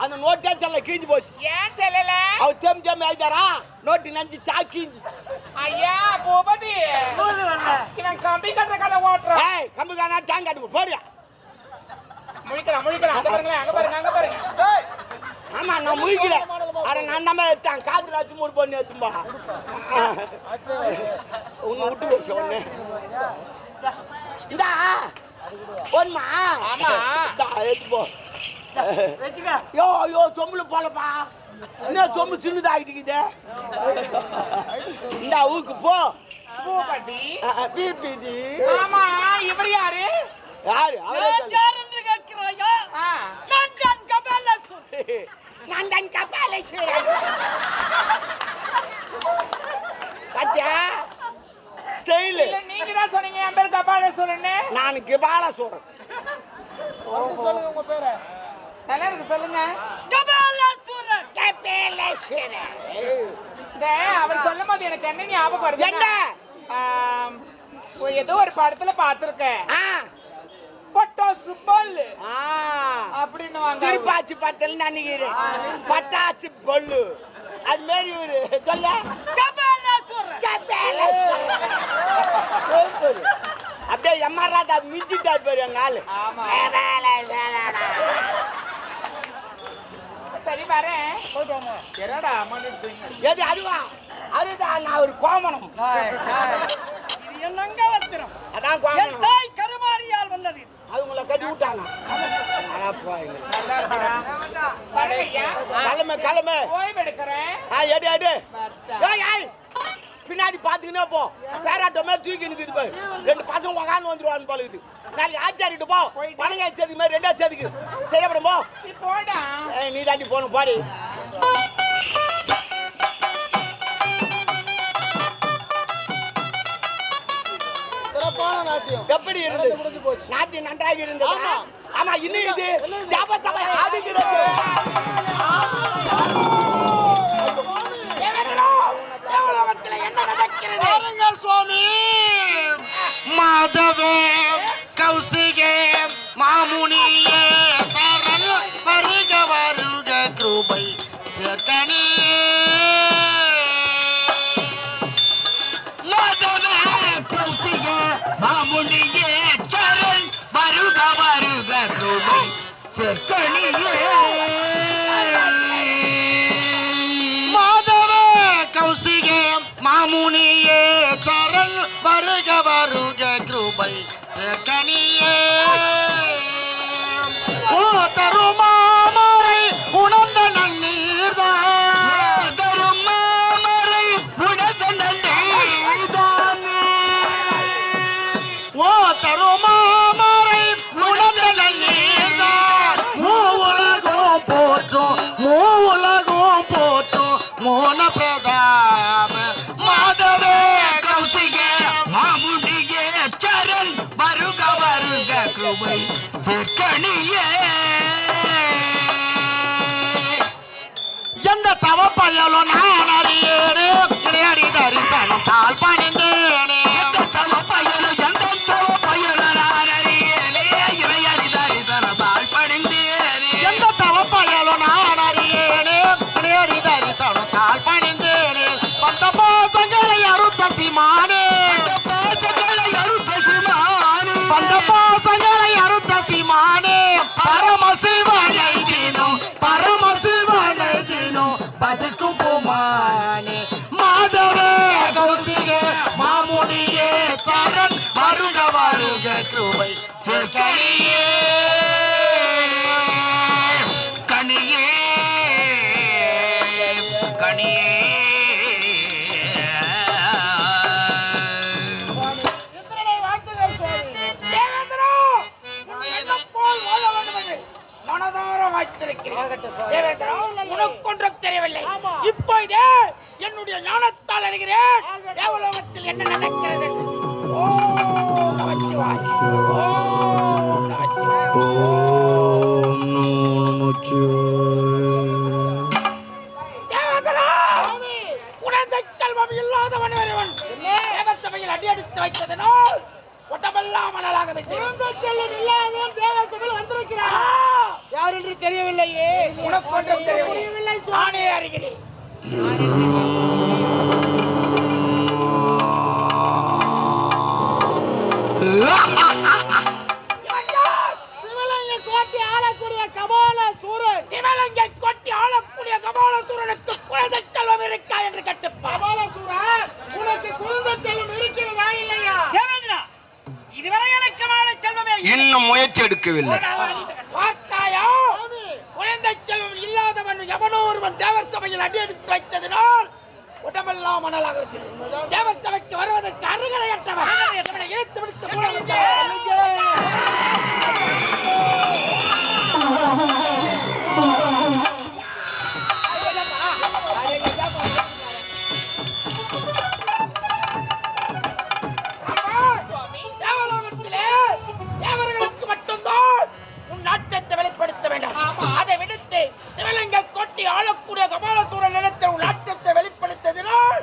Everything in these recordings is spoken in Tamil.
அந்த நோட்டே செல்ல கீஞ்சு போச்சு. ஏன் செல்லல? அவர் தேம் ஆயிட்டாரா நோட்டு நஞ்சு கீஞ்சு. ஐயா பூபதி இவன் கம்பி கட்டுற கதை ஓட்டுறான். ஏய் கம்பி காணா டேங்க் காட்டு போறியா? முழிக்கிறான் அங்க பாருங்க. ஆமா நான் முழிக்கிறேன். அட நான் நம்ம எடுத்தேன் காத்துல வச்சு மூடு பண்ணி எடுத்தும்பா. உன்னை விட்டு வச்சு ஒண்ணு இந்தா ஒன்மா. ஆமா எடுத்துப்போ. யோ சொம்புல போலப்பா. என்ன சொம்பு சின்னதாகிட்டு இந்த ஊருக்கு போ. பூபதி பிபிடி. ஆமா இவர் யாரு? அவரே யாருன்னு கேட்கிறாயா? நான் தான் கபாலேஸ்வரன். பாத்தியா ஸ்டைல். இல்ல நீங்க தான் சொன்னீங்க என் பேர் கபாலேஸ்வரன். நான் கபாலேஸ்வரன். சொல்லுங்க உங்க பேரை. எல்லாரும் சொல்லுங்க. கபாலேஸ்வரன். அவர் சொல்லும் போது எனக்கு என்ன ஞாபகம் வருது? என்ன? ஏதோ ஒரு படத்துல பாத்துருக்கேன். பட்டாசு பல்லு அப்படின்னு திருப்பாச்சி பட்டல் நினைக்கிறேன். பட்டாசு பல்லு அது மாதிரி ஒரு சொல்ல. அப்படியே எம்ஆர்ஆர் மிஞ்சிட்டாரு பேரு எங்க ஆளு. சரி வரேன். என்னடா எது அதுவா? அதுதான் நான் ஒரு கோமணம். என்னங்க வச்சிரும்? அதான் கோமணம். தாய் கருமாரியால் வந்தது. அது உங்களை கட்டி விட்டாங்க. கிளம்பு ஓய்வு எடுக்கிறேன். எடு பின்னாடி பாத்துக்கினே போ. பேராட்டோ மேல தூக்கி நிக்குது போய் 2 பசங்க உக்காந்து வந்துருவான்னு போலுது. நாளைக்கு ஆச்சாரிட்டு போ. பணங்காய் சேர்த்துக்கு மாதிரி 2 சேர்த்துக்கு சரியாப்படும் போ. போடா நீ தாண்டி போகணும் பாடி. எப்படி இருந்தது? நாட்டியம் நன்றாக இருந்தது. ஆமா இன்னும் இது ஜபசபை ஆடுகிறது. என்ன நடக்கிறது சுவாமி? மாதவே கௌசிகே மாமுனியே சரண் வருக வருக கிருபை சேர்க்கனே. மாதவே கௌசிகே மாமுனியே சரண் வருக வருக கிருபை சேர்க்கனியே. மாதவே கௌசிகே மாமுனியே சரண் வருக வருக கிருபை சேர்க்கனியே. ஓ தருமாமரை உணர்ந்த நன்னீர்தான். தருமாமரை உணர்ந்த நன்னீர்தான். ஓ தருமாமரை உணர்ந்த நன்னீர்தான். மூவுலகம் போற்றும் மூவுலகம் போற்றும் மோன பிரதாம மாதவே கௌசிகே மாமுனியே சரண் வருக வருக கிருபை சேர்க்கனியே. எந்த தவ பயலோ நான் அறியேனே கிடையாடி தரிசனம் தாழ் பணிந்தேனே. தவ பயலோ எந்த தவ பயலோ நான் அறியேனே இறையடி தரிசனம் தாழ் பணிந்தேனே. எந்த தவ பயலோ நான் அறியேனே கிடையாடி தரிசனம் தாழ் பணிந்தேனே. பந்த பாசங்களை அறுத்த சிமானே. பந்த பாசங்களை அறுத்த சிமானே. பரமசிவனை தினம் பரமசிவனை தினம் பஜக்கும் பூமானே. மாதவே கௌசிகே மாமுனியே சரண் வருக வருக கிருபை சேர்க்கனியே. கனியே கனியே. உனக்கொன்றும் தெரியவில்லை. இப்போதே என்னுடைய ஞானத்தால் அறிகிறேன் தேவலோகத்தில் என்ன நடக்கிறது. ஓம் நமச்சிவாய ஓம் நமச்சிவாய ஓம் தேவேந்திரா குழந்தை செல்வம் இல்லாதவன் ஒருவன் தேவர் சபையில் அடி எடுத்து வைத்ததனால் ஒட்டமெல்லாம் மணலாக செல்வம் இல்லாதவன் தேவ சபையில் வந்திருக்கிறான். யார் என்று தெரியவில்லையே. உனக்கு ஒன்றும் தெரியவில்லை. நானே அறிகிறேன். சிவலிங்க கோட்டை ஆளக்கூடிய கபாலசூரன். சிவலிங்க கோட்டை ஆளக்கூடிய கபாலசூரனுக்கு குழந்தை செல்வம் இருக்கா என்று கட்டுப்பா. கபாலசூரன், உனக்கு குழந்தை செல்வம் இருக்கிறதா இல்லையா? தேவேந்திரா, இதுவரை எனக்கு கபால செல்வமே இன்னும் முயற்சி எடுக்கவில்லை. பார்த்தாயா? குழந்தை செல்வம் இல்லாதவன் எவனோ ஒருவன் தேவர் சபையில் அடி எடுத்து வைத்ததினால் உடம்பெல்லாம் மணலாக தேவர் சபைக்கு வருவதற்கு அருகதையற்றவன் இவனை இழுத்து விடுத்து தேவலோகத்திலே தேவர்களுக்கு மட்டும்தான் உன் நாட்டத்தை வெளிப்படுத்த வேண்டும். அதை விடுத்து சிவலிங்க கொட்டி ஆளக்கூடிய கபாலசூரன் நிலத்தை உன் நாட்டத்தை வெளிப்படுத்ததினால்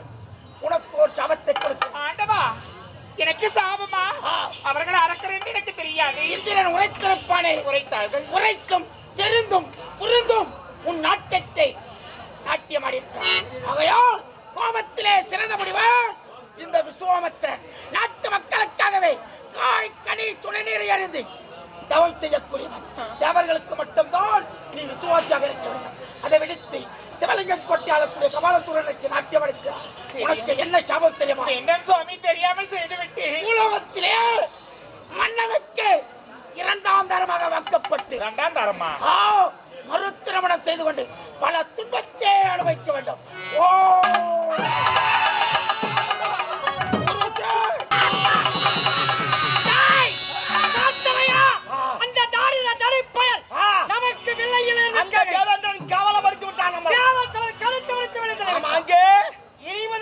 உனக்கு ஒரு சாபத்தை கொடுத்து. ஆண்டவா, எனக்கு சாபமா? அவர்கள் அறக்கிறேன் எனக்கு தெரியாது. இந்திரன் உரைத்திருப்பானே. உரைத்தார்கள். உரைக்கும் தெரிந்தும் புரிந்தும் உன் நாட்டத்தை நாட்டியமாடியிருக்கிறான். ஆகையால் கோபத்திலே சிறந்த முடிவன் இந்த விசுவாமித்திரன் நாட்டு மக்களுக்காகவே காய் கனி துணைநீரை அறிந்து தவம் செய்யக்கூடியவன். தேவர்களுக்கு மட்டும்தான் நீ விசுவாசியாக இருக்க வேண்டும். அதை விடுத்து சிவலிங்க கொட்டி ஆளக்கூடிய கபாலசூரனுக்கு நாட்டியம் அளிக்கிறார். உனக்கு என்ன சாபம் தெரியுமா? என்ன சுவாமி, தெரியாமல் செய்துவிட்டு பூலோகத்திலே மன்னனுக்கு 2ஆம் தரமாக வாக்கப்பட்டு 2ஆம் தரமா மறு திருமணம் செய்து கொண்டு பல துன்பத்தை அனுபவிக்க வேண்டும். ஓ நமக்கு வில்லையில் தேவேந்திரன் கவலைப்படுத்தி விட்டான்.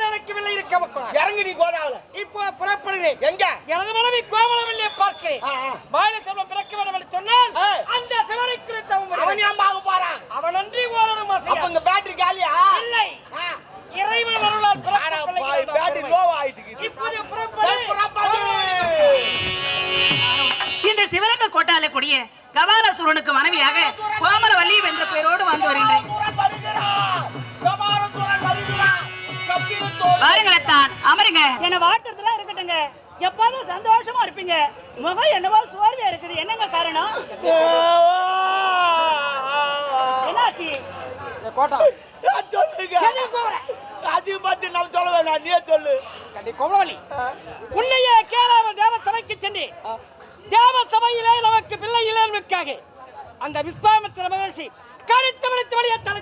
எனக்கு வில்லை இருக்க இறங்கி நீ கோதாவல. இப்போ புறப்படுகிறேன். எங்க? எனது மனைவி கோவலவில்லை பார்க்கிறேன். வாயில செல்வம் பிறக்க வேண்டும் என்று சொன்னால் அந்த சிவனை குறித்த அவன் ஏன் பாக போறான்? அவன் நன்றி போறணும். அப்ப இந்த பேட்டரி காலியா? இல்லை, இறைவன் அருளால் பேட்டரி லோவா ஆயிட்டு. இப்போது புறப்படு. இந்த சிவலிங்க கோட்டால கூடிய கபாலசூரனுக்கு மனைவியாக கோமலவல்லி என்ற பெயரோடு வந்து வருகின்றேன். பாருங்களேன், அமருங்க. என்ன வாழ்த்துறதுலாம் இருக்கட்டுங்க. எப்போதும் சந்தோஷமா இருப்பீங்க. முகம் என்னவோ சோர்வையா இருக்குது. என்னங்க காரணம்? என்னாச்சு? உன்னையே கேளாமல் தேவ சபைக்கு சென்று தேவ சபையிலே நமக்கு பிள்ளை இல்லைக்காக அந்த விஸ்வாமித்திர மகர்ஷி கடித்து விடுத்து வழியை தலை